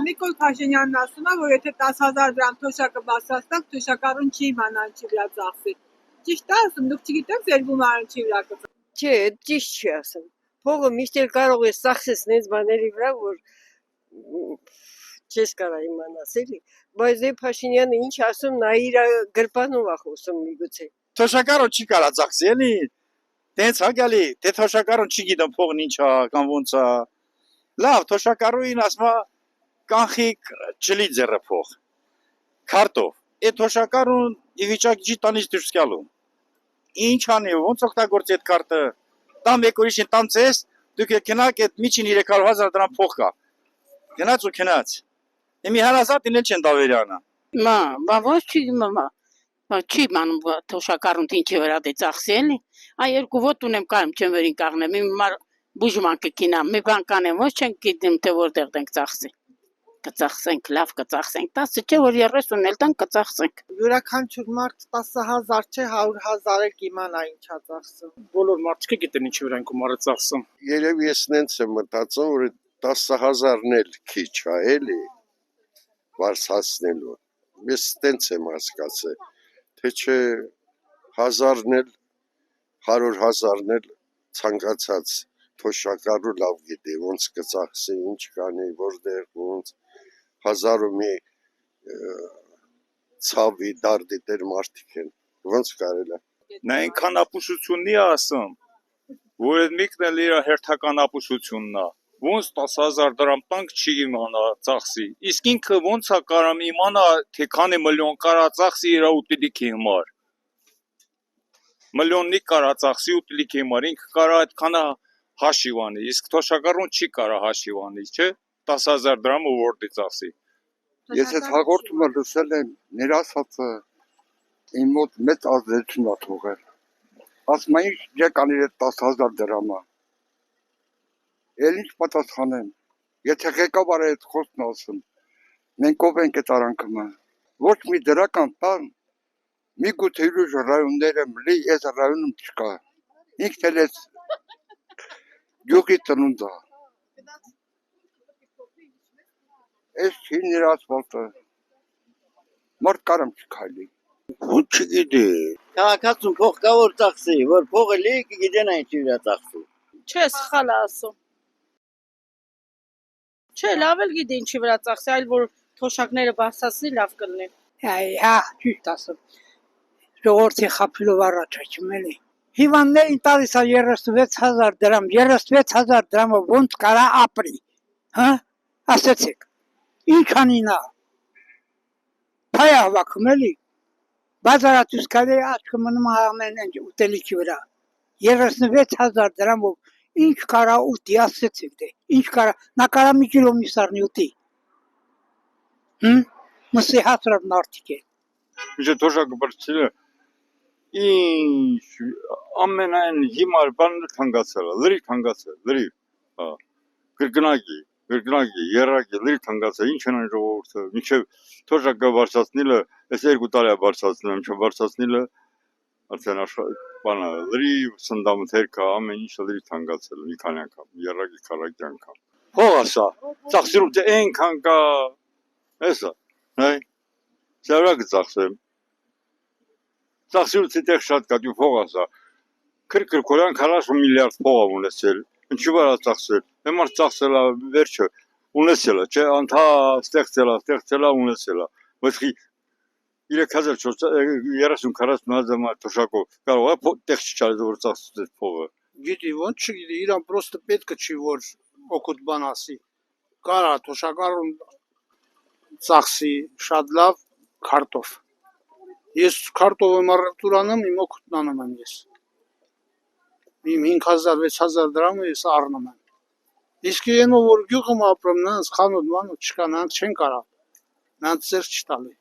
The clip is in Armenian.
Նիկոլ Փաշինյանն ասում է, որ եթե 10,000 դրամ թոշակը բարձրացնենք, թոշակառուն չի իմանալ ինչի վրա ծախսի։ Ճիշտ է ասում, դուք չգիտեք ձեր գումարը ինչի վրա կծախսի։ Չէ, ճիշտ չի ասում։ Փողը միշտ էլ կարող է ծախսես նենց բաների վրա, որ չես կարա իմանաս էլի։ Բայց դե Փաշինյանը ինչ ասում, նա իր գրպանով է խոսում միգուցե։ Թոշակառուն չի կարա ծախսի, էլի։ Տենց հագալի, դե թոշակառուն չի գիտեմ փողն ինչ է, կամ ոնց է։ Լավ, թոշակառուին ասма կանխիկ չլի ձեռը փող։ Քարտով։ Այդ թոշակառուն ի վիճակի չի տանից դուրս գալու։ Ինչ անի, ոնց օգտագործի այդ քարտը։ Տամ մեկ ուրիշին տամ ցես, դուք եկնակ այդ միջին 300,000 դրամ փող կա։ Գնաց ու քնած։ Իմի հարազատին էլ չեն դավերյանը։ Բա ոչ չի մամա։ Չի մանում թոշակառուն ինչի վրա դե ծախսի էլի։ Այ երկու ոտ ունեմ կարում չեմ վերին կաղնեմ։ Իմ մար բուժման կկինամ, մի բան կանեմ, ոչ չենք գիտեմ թե որտեղ դենք ծախսի։ Կծախսենք, լավ կծախսենք, 10 չէ որ 30 էլ տան կծախսենք։ Յուրաքանչյուր մարդ 10,000 չէ 100,000 էլ կիմանա ինչա ծախսում։ Բոլոր մարդիկ գիտեն ինչի վրա են գումարը ծախսում։ Երևի ես նենց եմ մտածում, որ 10,000-ն էլ քիչ է, էլի բարձրացնելու։ Ես տենց եմ հասկացել, թե չէ 1000-ն էլ 100,000-ն էլ ցանկացած թոշակառու լավ գիտի, ոնց կծախսի, ինչ կանի, որտեղ ոնց 1000-ու մի ցավի դարդի դեր մարդիկ են, ոնց կարելի է։ Նա այնքան ապուշությունն է ասում, որ այդ մեկն էլ իր հերթական ապուշությունն է։ Ոնց 10,000 դրամ տանք չի իմանա ծախսի։ Իսկ ինքը ոնց է կարամ իմանա, թե քանի միլիոն կարա ծախսի իր ուտելիքի համար։ Միլիոննի կարա ծախսի ուտելիքի համար, ինքը կարա այդքանը հաշիվ անի, իսկ թոշակառուն չի կարա հաշիվ անի, չէ՞։ 10,000 դրամը որտե ծախսի։ Ես այդ հաղորդումը լսել եմ, նրա ասածը իմ մոտ մեծ ազդեցություն է թողել։ Ասում են ինչ կանիր այդ 10,000 դրամը։ Էլ ինչ պատասխանեմ։ Եթե ղեկավարը այդ խոսքն ասում, մենք ով ենք այդ արանքումը։ Ոչ մի դրական բան միգուցե ուրիշ ռայոններում լի, այս ռայոնում չկա։ Ինքն էլ էս գյուղի ծնունդ է։ Այս չի նրա ասֆալտը։ Մարդ կարամ չքայլի։ Ոչ չգիտի։ Քաղաքացուն փող կա որ ծախսի, որ փողը լի կգիտեն ինչի վրա ծախսի։ Չէ, սխալ է ասում։ Չէ, լավ էլ գիտի ինչի վրա ծախսի, այլ որ թոշակները բարձրացնի լավ կլինի։ Ճիշտ ասում։ Ժողովրդի խափելով առաջ աչում էլի։ Հիվանդներին տալիս է 36,000 դրամ, 36,000 դրամը ոնց կարա ապրի։ Հա? Ասեցեք։ Ինչ անի նա։ Փայ հավաքում էլի։ Բازարատուս կարելի աչքը մնում ամեն ինչ ուտելիքի վրա։ 36,000 դրամով ինչ կարա ուտի, ասեցեք դե։ Ինչ կարա, նա կարա մի կիլո միս առնի ուտի։ Մսի հասրավ նարտիկ է։ Ինչ թոշակը բարձրացել ինչ ամենայն հիմար բանը թանկացել է, լրիվ թանկացել, լրիվ։ Հա։ Գրգնակի, երակի, լրիվ թանկացել, ինչ են ժողովուրդը, մինչև թոշակը բարձրացնելը, այս 2 տարի է բարձրացնել, մինչև բարձրացնելը արդեն բանը լրիվ սնդամթերքը ամեն ինչը լրիվ թանկացել, մի քանի անգամ, երակի քարակի անգամ։ Փող ասա, ծախսելու թե այնքան կա, էսա, հայ, սավրա կծախսեմ։ Ծախսելու թե տեղ շատ կա, դու փող ասա, քրքրքորյան 40 միլիարդ փող ունեցել, ինչու վրա ծախսել, հիմար ծախսելա վերջը, ունեցել է, չէ, անթա ստեղծելա, ունեցել է, բայց 3000-40,000 թոշակով կարող է տեղ չչարի որ ծախսել փողը։ Գիտի, ոնց չգիտի, իրան պրոստը պետք չի որ օգուտ բան ասի։ Կարա թոշակառուն ծախսի շատ լավ քարտով։ Ես քարտով եմ առտուրանամ, իմ օգուտն անում եմ ես։ Իմ 5,000-6,000 դրամը ես առնում եմ։ Իսկ ենով որ գյուղում ապրում, նրանց խանութ մանուտ չկա, նրանք չեն կարա։ Նրանց ծեր չտալի։